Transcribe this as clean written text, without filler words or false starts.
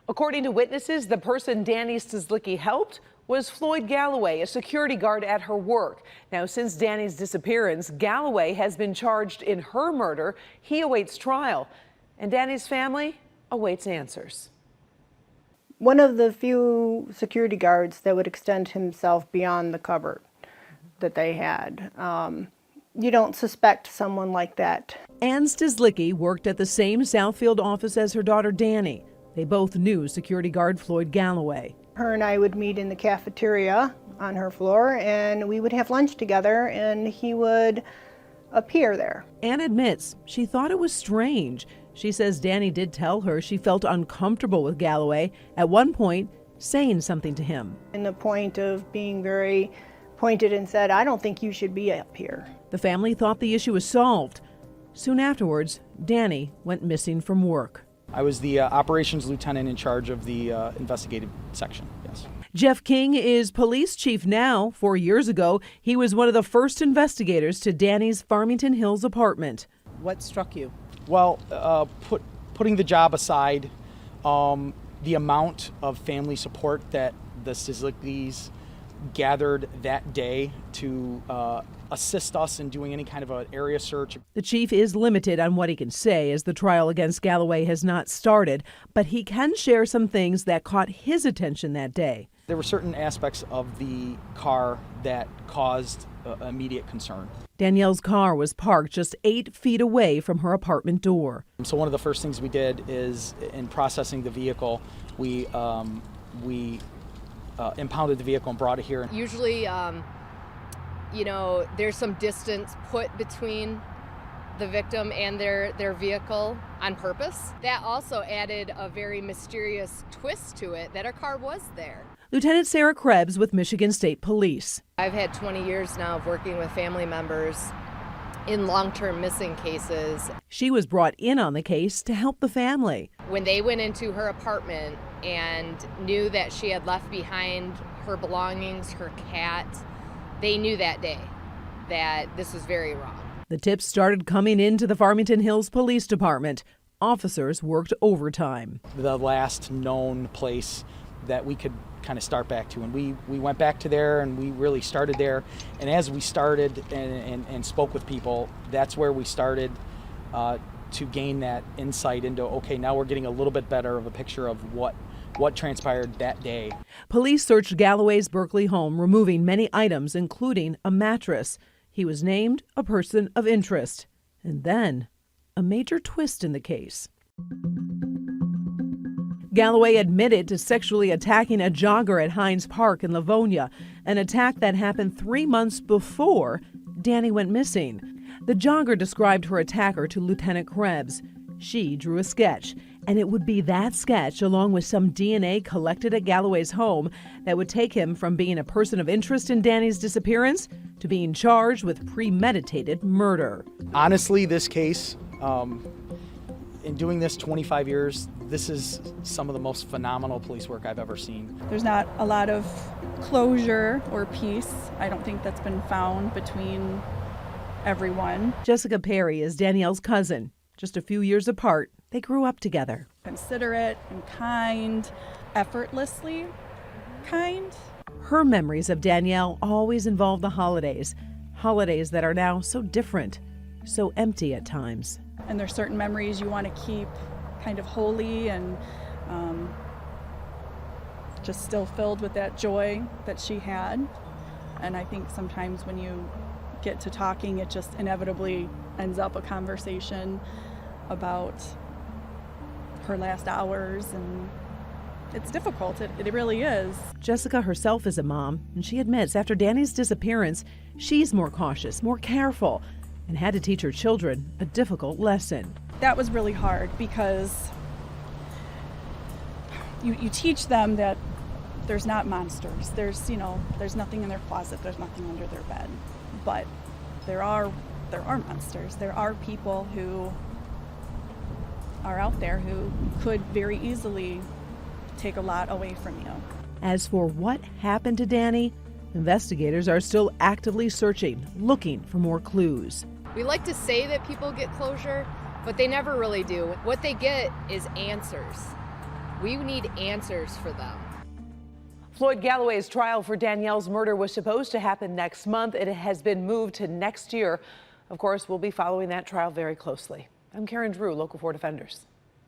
According to witnesses, the person Danielle Stislicki helped was Floyd Galloway, a security guard at her work. Now, since Danielle's disappearance, Galloway has been charged in her murder. He awaits trial, and Danielle's family awaits answers. One of the few security guards that would extend himself beyond the cupboard that they had. You don't suspect someone like that. Ann Stislicki worked at the same Southfield office as her daughter Danny. They both knew security guard Floyd Galloway. Her and I would meet in the cafeteria on her floor, and we would have lunch together, and he would appear there. Ann admits she thought it was strange. She says Danny did tell her she felt uncomfortable with Galloway, at one point saying something to him. In the point of being very pointed and said, "I don't think you should be up here." The family thought the issue was solved. Soon afterwards, Danny went missing from work. I was the operations lieutenant in charge of the investigative section, yes. Jeff King is police chief now. 4 years ago, he was one of the first investigators to Danny's Farmington Hills apartment. What struck you? Well, putting the job aside, the amount of family support that the Stislickis gathered that day to assist us in doing any kind of an area search. The chief is limited on what he can say as the trial against Galloway has not started, but he can share some things that caught his attention that day. There were certain aspects of the car that caused immediate concern. Danielle's car was parked just 8 feet away from her apartment door. So one of the first things we did is, in processing the vehicle, we impounded the vehicle and brought it here. Usually, you know, there's some distance put between the victim and their vehicle on purpose. That also added a very mysterious twist to it, that a car was there. Lieutenant Sarah Krebs with Michigan State Police. I've had 20 years now of working with family members in long-term missing cases. She was brought in on the case to help the family. When they went into her apartment and knew that she had left behind her belongings, her cat, they knew that day that this was very wrong. The tips started coming into the Farmington Hills Police Department. Officers worked overtime. The last known place that we could kind of start back to, and we went back to there, and we really started there. And as we started and spoke with people, that's where we started to gain that insight into, okay, now we're getting a little bit better of a picture of what transpired that day. Police searched Galloway's Berkeley home, removing many items, including a mattress. He was named a person of interest. And then, a major twist in the case. Galloway admitted to sexually attacking a jogger at Hines Park in Livonia, an attack that happened 3 months before Danny went missing. The jogger described her attacker to Lieutenant Krebs. She drew a sketch, and it would be that sketch, along with some DNA collected at Galloway's home, that would take him from being a person of interest in Danny's disappearance to being charged with premeditated murder. Honestly, this case, in doing this 25 years, this is some of the most phenomenal police work I've ever seen. There's not a lot of closure or peace. I don't think that's been found between everyone. Jessica Perry is Danielle's cousin. Just a few years apart, they grew up together. Considerate and kind, effortlessly kind. Her memories of Danielle always involve the holidays that are now so different, so empty at times. And there's certain memories you want to keep kind of holy and just still filled with that joy that she had. And I think sometimes when you get to talking, it just inevitably ends up a conversation about her last hours, and it's difficult. It really is. Jessica herself is a mom, and she admits after Danny's disappearance, she's more cautious, more careful, and had to teach her children a difficult lesson. That was really hard because you teach them that there's not monsters. There's nothing in their closet. There's nothing under their bed. But there are monsters. There are people who are out there who could very easily take a lot away from you. As for what happened to Danny, investigators are still actively searching, looking for more clues. We like to say that people get closure, but they never really do. What they get is answers. We need answers for them. Floyd Galloway's trial for Danielle's murder was supposed to happen next month. It has been moved to next year. Of course, we'll be following that trial very closely. I'm Karen Drew, Local 4 Defenders.